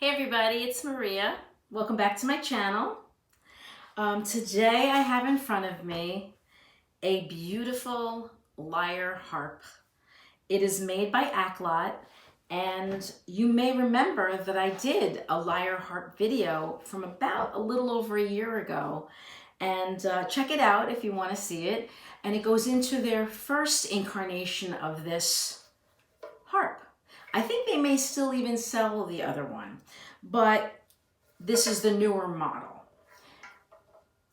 Hey everybody, it's Maria. Welcome back to my channel. Today I have in front of me a beautiful lyre harp. It is made by Aklot, and you may remember that I did a lyre harp video from about a little over a year ago. And check it out if you want to see it. And it goes into their first incarnation of this harp. I think they may still even sell the other one, but this is the newer model.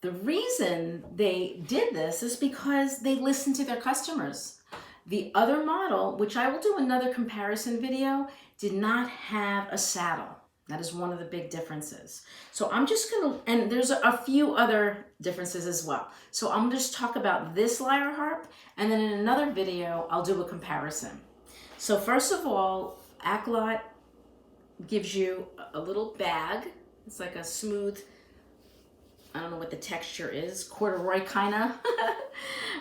The reason they did this is because they listened to their customers. The other model, which I will do another comparison video, did not have a saddle. That is one of the big differences. So I'm just gonna, and there's a few other differences as well. So I'm just talk about this lyre harp, and then in another video, I'll do a comparison. So first of all, Aklot gives you a little bag. It's like a smooth, I don't know what the texture is, corduroy kind of,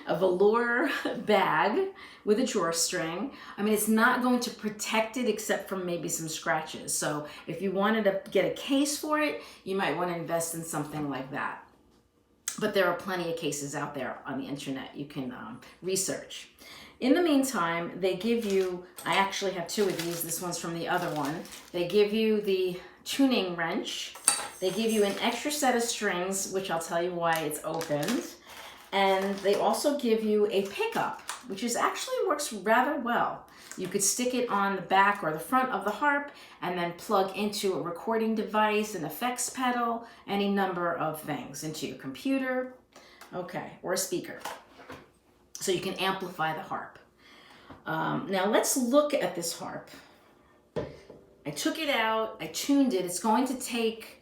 a velour bag with a drawstring. I mean, it's not going to protect it except from maybe some scratches. So if you wanted to get a case for it, you might want to invest in something like that. But there are plenty of cases out there on the internet you can research. In the meantime, they give you, I actually have two of these, this one's from the other one. They give you the tuning wrench. They give you an extra set of strings, which I'll tell you why it's opened. And they also give you a pickup, which is actually works rather well. You could stick it on the back or the front of the harp and then plug into a recording device, an effects pedal, any number of things, into your computer, okay, or a speaker. So you can amplify the harp. Now let's look at this harp. I took it out, I tuned it. It's going to take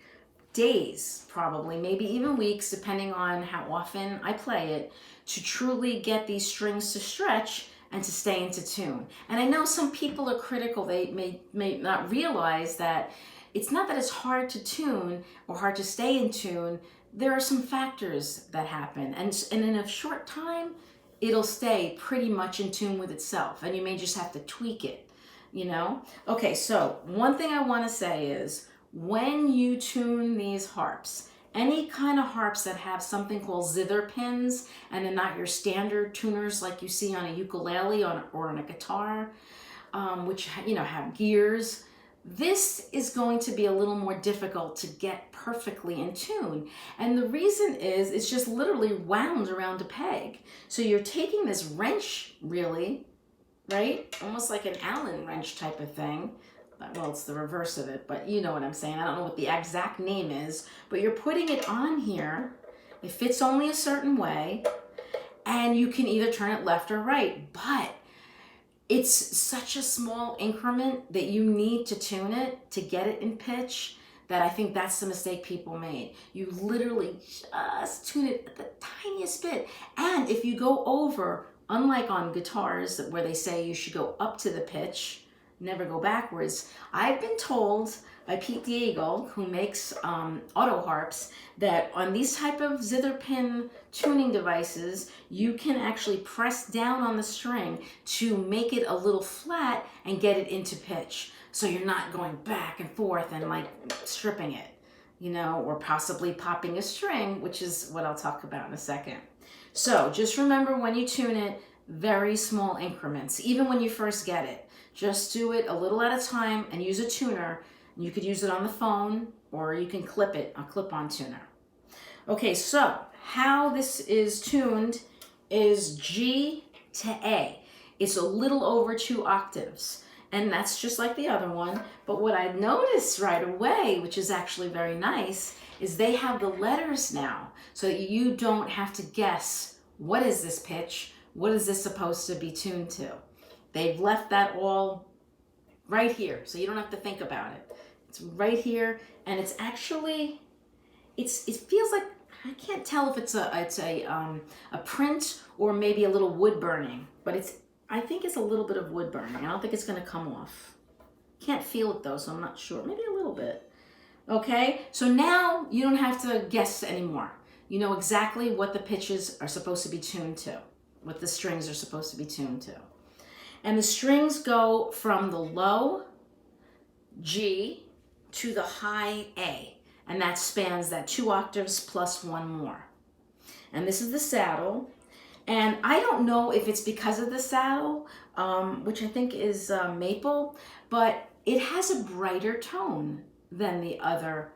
days, probably, maybe even weeks, depending on how often I play it, to truly get these strings to stretch and to stay into tune. And I know some people are critical. They may not realize that it's not that it's hard to tune or hard to stay in tune. There are some factors that happen. And in a short time, it'll stay pretty much in tune with itself. And you may just have to tweak it, you know? Okay, so one thing I want to say is when you tune these harps, any kind of harps that have something called zither pins and they're not your standard tuners like you see on a ukulele or on a guitar, which have gears, this is going to be a little more difficult to get perfectly in tune. And the reason is it's just literally wound around a peg. So you're taking this wrench, really, right? Almost like an Allen wrench type of thing. Well, it's the reverse of it, but you know what I'm saying. I don't know what the exact name is, but you're putting it on here. It fits only a certain way, and you can either turn it left or right, but it's such a small increment that you need to tune it to get it in pitch that I think that's the mistake people made. You literally just tune it the tiniest bit. And if you go over, unlike on guitars where they say you should go up to the pitch, never go backwards, I've been told by Pete Diego, who makes auto harps, that on these type of zither pin tuning devices, you can actually press down on the string to make it a little flat and get it into pitch. So you're not going back and forth and like stripping it, or possibly popping a string, which is what I'll talk about in a second. So just remember when you tune it, very small increments, even when you first get it. Just do it a little at a time and use a tuner. You could use it on the phone or you can clip it, a clip-on tuner. Okay, so how this is tuned is G to A. It's a little over 2 octaves, and that's just like the other one. But what I noticed right away, which is actually very nice, is they have the letters now, so that you don't have to guess, what is this pitch? What is this supposed to be tuned to? They've left that all right here, so you don't have to think about it. It's right here, and it's actually, it feels like, I can't tell if it's a print or maybe a little wood burning, but I think it's a little bit of wood burning. I don't think it's going to come off. Can't feel it though, so I'm not sure. Maybe a little bit. Okay, so now you don't have to guess anymore. You know exactly what the pitches are supposed to be tuned to, what the strings are supposed to be tuned to. And the strings go from the low G to the high A, and that spans that 2 octaves plus 1 more. And this is the saddle. And I don't know if it's because of the saddle, which I think is maple, but it has a brighter tone than the other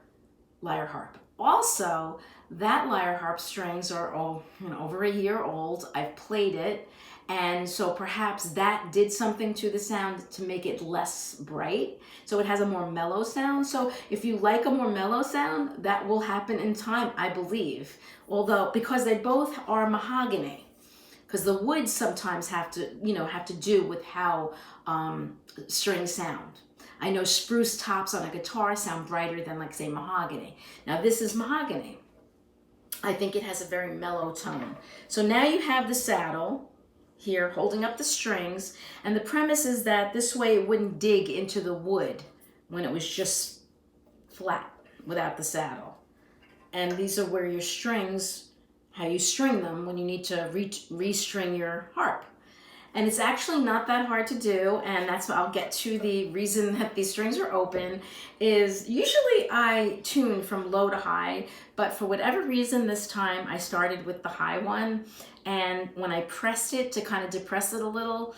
Lyre Harp. Also, that Lyre Harp strings are over a year old. I've played it, and so perhaps that did something to the sound to make it less bright. So it has a more mellow sound. So if you like a more mellow sound, that will happen in time, I believe. Although, because they both are mahogany, because the woods sometimes have to do with how strings sound. I know spruce tops on a guitar sound brighter than, like, say, mahogany. Now this is mahogany. I think it has a very mellow tone. So now you have the saddle here holding up the strings, and the premise is that this way it wouldn't dig into the wood when it was just flat without the saddle. And these are where your strings, how you string them when you need to restring your harp. And it's actually not that hard to do, and that's what I'll get to. The reason that these strings are open is usually I tune from low to high, but for whatever reason this time I started with the high one, and when I pressed it to kind of depress it a little,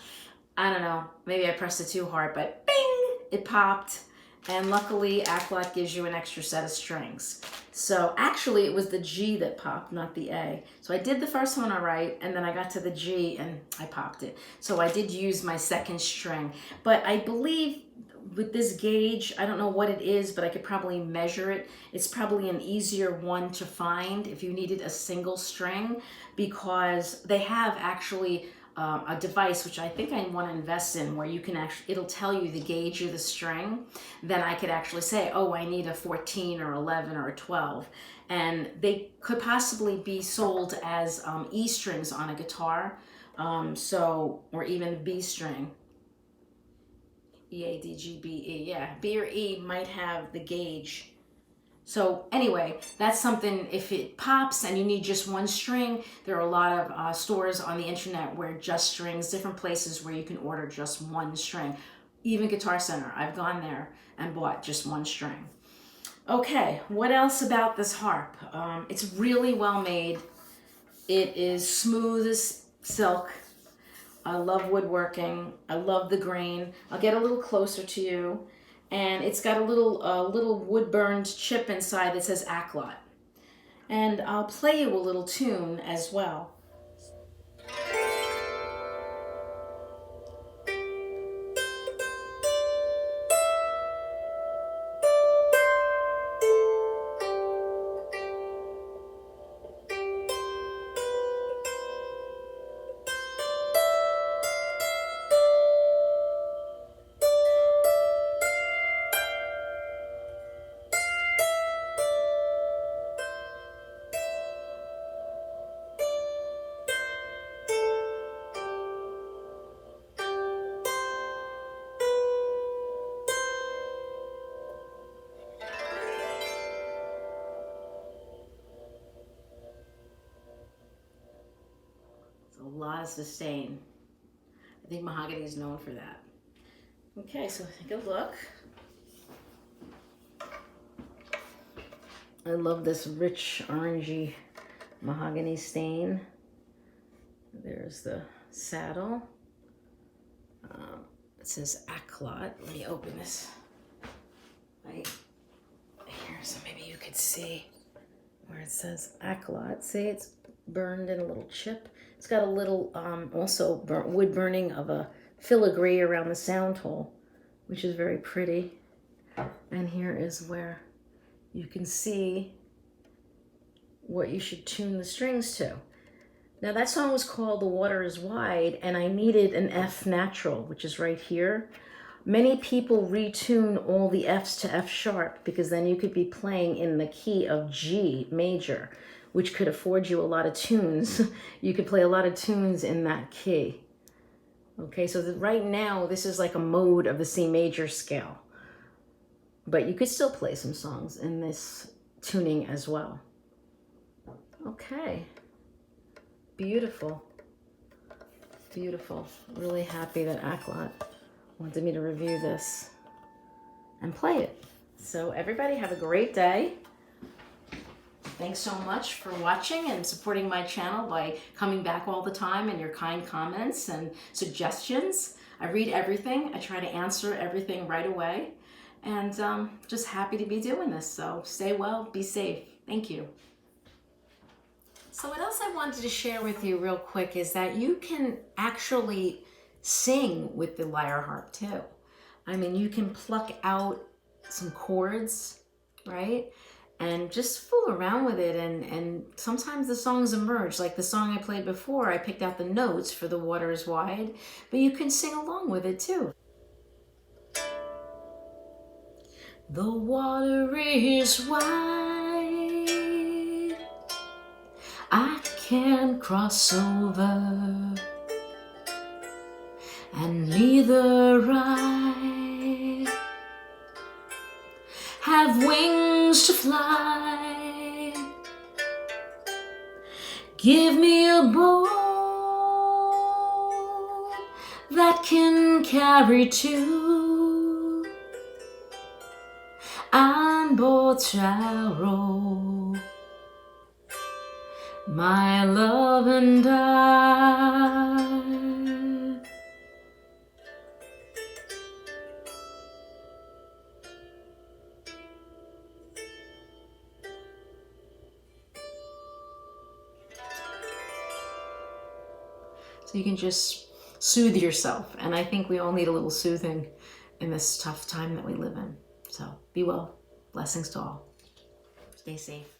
I don't know, maybe I pressed it too hard, but bing, it popped. And luckily Aklot gives you an extra set of strings. So actually it was the G that popped, not the A. So I did the first one all right, and then I got to the G and I popped it. So I did use my second string. But I believe with this gauge, I don't know what it is, but I could probably measure it. It's probably an easier one to find if you needed a single string, because they have actually a device which I think I want to invest in, where you can actually, it'll tell you the gauge of the string. Then I could actually say, oh, I need a 14 or 11 or a 12. And they could possibly be sold as E strings on a guitar, or even B string. E, A, D, G, B, E, yeah. B or E might have the gauge. So anyway, that's something, if it pops and you need just one string, there are a lot of stores on the internet where just strings, different places where you can order just one string. Even Guitar Center, I've gone there and bought just one string. Okay, what else about this harp? It's really well made. It is smooth as silk. I love woodworking. I love the grain. I'll get a little closer to you. And it's got a little wood-burned chip inside that says Aklot. And I'll play you a little tune as well. A lot of sustain. I think mahogany is known for that. Okay, so take a look. I love this rich orangey mahogany stain. There's the saddle. It says Aklot. Let me open this right here so maybe you could see where it says Aklot. See, it's burned in a little chip. It's got a little also wood burning of a filigree around the sound hole, which is very pretty. And here is where you can see what you should tune the strings to. Now that song was called The Water is Wide, and I needed an F natural, which is right here. Many people retune all the Fs to F sharp, because then you could be playing in the key of G major, which could afford you a lot of tunes. You could play a lot of tunes in that key. Okay, so right now, this is like a mode of the C major scale. But you could still play some songs in this tuning as well. Okay. Beautiful. Beautiful. Really happy that Aklot wanted me to review this and play it. So So everybody have a great day. Thanks so much for watching and supporting my channel by coming back all the time and your kind comments and suggestions. I read everything. I try to answer everything right away. And just happy to be doing this. So stay well, be safe. Thank you. So what else I wanted to share with you real quick is that you can actually sing with the lyre harp too. I mean, you can pluck out some chords, right? And just fool around with it, and sometimes the songs emerge. Like the song I played before, I picked out the notes for The Water is Wide, but you can sing along with it too. The water is wide, I can't cross over, and neither I have wings to fly. Give me a boat that can carry two, and boats shall row, my love and I. So you can just soothe yourself. And I think we all need a little soothing in this tough time that we live in. So be well. Blessings to all. Stay safe.